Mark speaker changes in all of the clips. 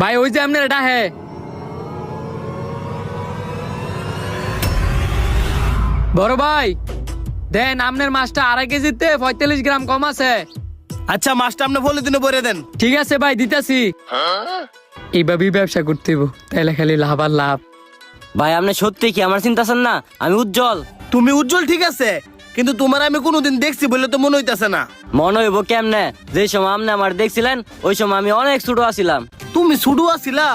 Speaker 1: ভাই ওই যে আপনার এটা হে বড় ভাই দেন আপনার মাছটা 2.5 কেজিতে 45 গ্রাম কম আছে।
Speaker 2: আচ্ছা মাছটা আপনি বলে দিনে বলে দেন।
Speaker 1: ঠিক আছে ভাই দিতেছি। এইভাবেই ব্যবসা করতে হইব, তাইলে খালি লাভ আর লাভ।
Speaker 3: ভাই আপনি সত্যি কি আমার চিন্তা আছেন না? আমি উজ্জ্বল।
Speaker 2: তুমি উজ্জ্বল ঠিক আছে, কিন্তু তোমার আমি কোনোদিন দেখছি বলে তো মনে হইতাছে না।
Speaker 3: মনে হইব কেমনে? যে সময় আপনি আমার দেখছিলেন ওই সময় আমি অনেক ছোট আছিলাম।
Speaker 2: তুমি ছুডু আছিলা?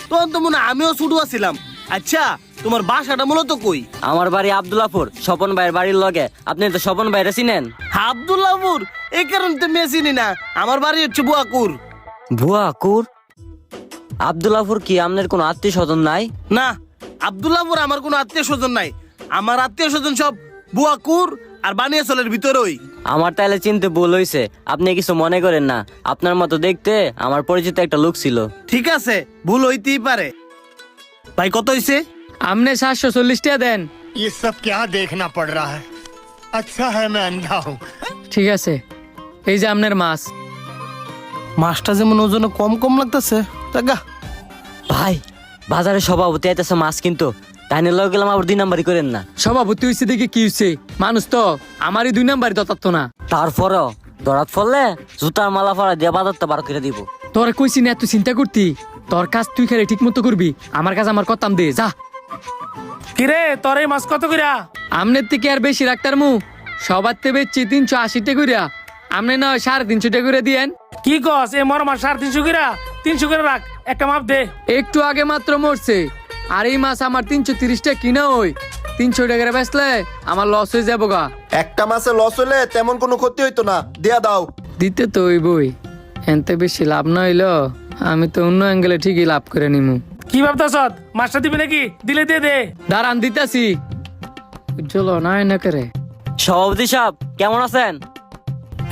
Speaker 2: তখন তো মনে হয় আমিও ছুডু আছিলাম। আচ্ছা তোমার বাসাটা মূলত কই?
Speaker 3: আমার বাড়ি আব্দুল্লাহপুর, স্বপন ভাইয়ের বাড়ির লগে। আপনি তো স্বপন ভাইরে চিনেন?
Speaker 2: আব্দুল্লাহপুর? এই কারণে তো মেয়ে চিনি না। আমার বাড়ি হচ্ছে বুয়াকুর।
Speaker 3: ভুয়াকুর? আব্দুল্লাহপুর কি আপনার কোনো আত্মীয় স্বজন নাই?
Speaker 2: না, আব্দুল্লাহপুর আমার কোনো আত্মীয় স্বজন নাই। আমার আত্মীয় স্বজন সব বুয়াকুর আর বানিয়াচলের ভিতরেই।
Speaker 3: আমার তাইলে চিনতে ভুল হয়েছে, আপনি কিছু মনে করেন না। আপনার মতো দেখতে আমার পরিচিত একটা লোক ছিল।
Speaker 2: ঠিক আছে, ভুল হইতেই পারে। ভাই কত হইছে?
Speaker 1: আপনি 740 টাকা দেন।
Speaker 4: ये सब क्या देखना पड़ रहा है? अच्छा है मैं अंधा हूँ।
Speaker 1: ঠিক আছে, এই যে আপনার মাছ।
Speaker 2: মাছটা যেমন ওজনে কম কম লাগতেছে টাকা।
Speaker 3: ভাই বাজারে সভাপতি আইতেছে মাছ, কিন্তু তাই নিয়ে লগে গেলাম আবার 2 নাম্বারই করেন না।
Speaker 1: সভাপতি হয়েছে দেখে কি হয়েছে? মানুষ তো আমারই 2 নাম্বারই দতাত না।
Speaker 3: তারপরও ধরাত ফললে জুতার মালা ফাড়া দিয়ে বাজারটা বার করে দিব।
Speaker 1: তোরা কইছি না তুই চিন্তা করতি, তোর কাজ তুই খেলে ঠিক মতো করবি, আমার কাজ আমার কথাম দে যা।
Speaker 5: কিরে তোর এই মাছ কত কইরা?
Speaker 1: আমনের থেকে আর বেশি রাখতার মু, সবার তে বেচছি 380 টাকা কইরা। আমনে না 350 টাকা করে দিয়েন।
Speaker 5: কি কস? এই মর মাছ 350 কইরা? 300 করে রাখ, একটা মাপ দে।
Speaker 1: একটু আগে মাত্র মরছে, আর এই মাছ আমার 330 টাকা কিনা, ওই 300 টাকা বেচলে আমার লস হয়ে যাবো গা।
Speaker 6: একটা মাসে লস হলে তেমন কোনো ক্ষতি হইতো না, দেয়া দাও।
Speaker 1: দিতে তো ওই বই এনতে বেশি লাভ না হইলো আমি তো অন্য অ্যাঙ্গেলে ঠিকই লাভ করে নিমু।
Speaker 5: কি ভাবতাছ? মাছটা দিবি নাকি? দিলে দিয়ে দে।
Speaker 1: দাঁড়ান দিতাছি। চলো নাই না করে।
Speaker 3: সভাপতি সাহেব কেমন আছেন?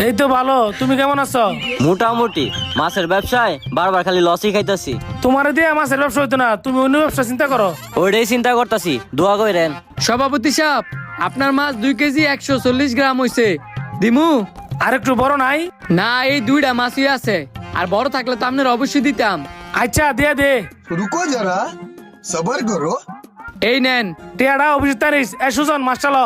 Speaker 5: এই তো ভালো, তুমি কেমন আছো?
Speaker 3: মোটামুটি। মাছের ব্যবসায় বারবার খালি লসই খাইতাছি।
Speaker 5: তোমার দিয়ে মাছের ব্যবসা হইতো না, তুমি অন্য ব্যবসা চিন্তা করো।
Speaker 3: ওইটাই চিন্তা করতাছি, দোয়া কইরেন।
Speaker 1: সভাপতি সাহেব আপনার মাছ 2 কেজি 140 গ্রাম হইছে, দিমু?
Speaker 5: আর একটু বড় নাই?
Speaker 1: না, এই 2টা মাছই আছে, আর বড় থাকলে তো আপনার অবশ্যই দিতাম।
Speaker 5: আচ্ছা দিয়ে দে।
Speaker 7: रुको जरा सबर करो।
Speaker 1: এই নেন।
Speaker 5: টিয়াটা অভিজিৎ তারিস, এ সুজন মাছ চালো।